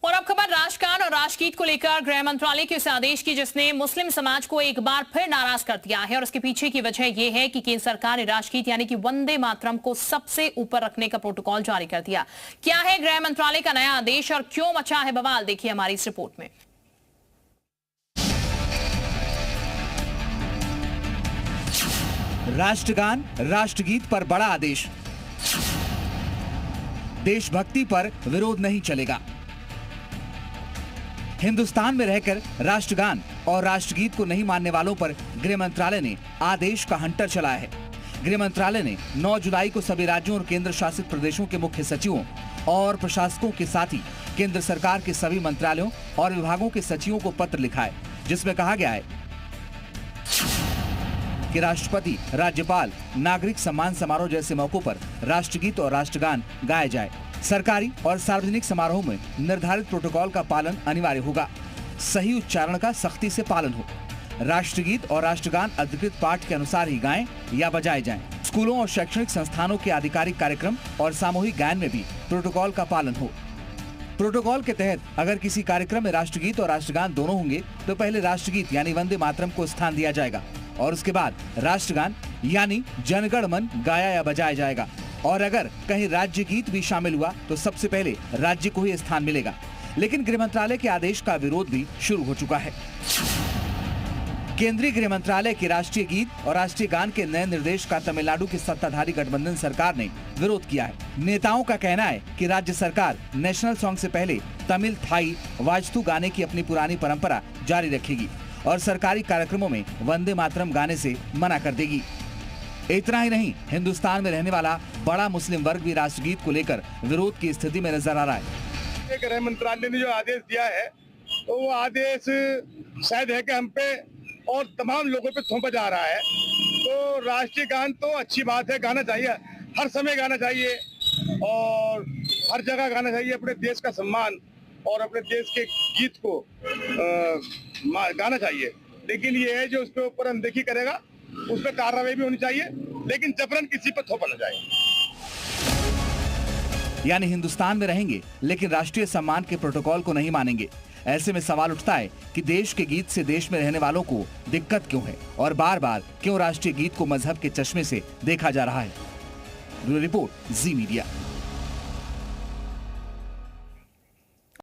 और अब खबर राष्ट्रगान और राष्ट्रगीत को लेकर गृह मंत्रालय के उस आदेश की जिसने मुस्लिम समाज को एक बार फिर नाराज कर दिया है। और उसके पीछे की वजह यह है कि केंद्र सरकार ने राष्ट्रगीत यानी कि वंदे मातरम को सबसे ऊपर रखने का प्रोटोकॉल जारी कर दिया। क्या है गृह मंत्रालय का नया आदेश और क्यों मचा है बवाल, देखिए हमारी इस रिपोर्ट में। राष्ट्रगान राष्ट्रगीत पर बड़ा आदेश, देशभक्ति पर विरोध नहीं चलेगा। हिंदुस्तान में रहकर राष्ट्रगान और राष्ट्रगीत को नहीं मानने वालों पर गृह मंत्रालय ने आदेश का हंटर चलाया है। गृह मंत्रालय ने 9 जुलाई को सभी राज्यों और केंद्र शासित प्रदेशों के मुख्य सचिवों और प्रशासकों के साथ ही केंद्र सरकार के सभी मंत्रालयों और विभागों के सचिवों को पत्र लिखा है, जिसमें कहा गया है कि राष्ट्रपति, राज्यपाल, नागरिक सम्मान समारोह जैसे मौकों पर राष्ट्रगीत और राष्ट्रगान गाया जाए। सरकारी और सार्वजनिक समारोह में निर्धारित प्रोटोकॉल का पालन अनिवार्य होगा। सही उच्चारण का सख्ती से पालन हो। राष्ट्रगीत और राष्ट्रगान अधिकृत पाठ के अनुसार ही गाएं या बजाए जाएं। स्कूलों और शैक्षणिक संस्थानों के आधिकारिक कार्यक्रम और सामूहिक गायन में भी प्रोटोकॉल का पालन हो। प्रोटोकॉल के तहत अगर किसी कार्यक्रम में राष्ट्रगीत और राष्ट्रगान दोनों होंगे तो पहले राष्ट्रगीत यानी वंदे मातरम को स्थान दिया जाएगा और उसके बाद राष्ट्रगान यानी जनगण मन गाया या बजाया जाएगा। और अगर कहीं राज्य गीत भी शामिल हुआ तो सबसे पहले राज्य को ही स्थान मिलेगा। लेकिन गृह मंत्रालय के आदेश का विरोध भी शुरू हो चुका है। केंद्रीय गृह मंत्रालय के राष्ट्रीय गीत और राष्ट्रीय गान के नए निर्देश का तमिलनाडु की सत्ताधारी गठबंधन सरकार ने विरोध किया है। नेताओं का कहना है कि राज्य सरकार नेशनल सॉन्ग से पहले तमिल, थाई, वाजतू गाने की अपनी पुरानी परंपरा जारी रखेगी और सरकारी कार्यक्रमों में वंदे मातरम गाने से मना कर देगी। इतना ही नहीं, हिंदुस्तान में रहने वाला बड़ा मुस्लिम वर्ग भी राष्ट्रगीत को लेकर विरोध की स्थिति में नजर आ रहा है। गृह मंत्रालय ने जो आदेश दिया है तो वो आदेश शायद है कि हम पे और तमाम लोगों पे थोपा जा रहा है। तो राष्ट्रीय गान तो अच्छी बात है, गाना चाहिए, हर समय गाना चाहिए और हर जगह गाना चाहिए। अपने देश का सम्मान और अपने देश के गीत को गाना चाहिए। लेकिन ये है जो उसके ऊपर अनदेखी करेगा उस पर कार्रवाई भी होनी चाहिए, लेकिन जबरन किसी पर थोपा न जाए। यानी हिंदुस्तान में रहेंगे लेकिन राष्ट्रीय सम्मान के प्रोटोकॉल को नहीं मानेंगे। ऐसे में सवाल उठता है कि देश के गीत से देश में रहने वालों को दिक्कत क्यों है और बार बार क्यों राष्ट्रीय गीत को मजहब के चश्मे से देखा जा रहा है। ब्यूरो रिपोर्ट, जी मीडिया।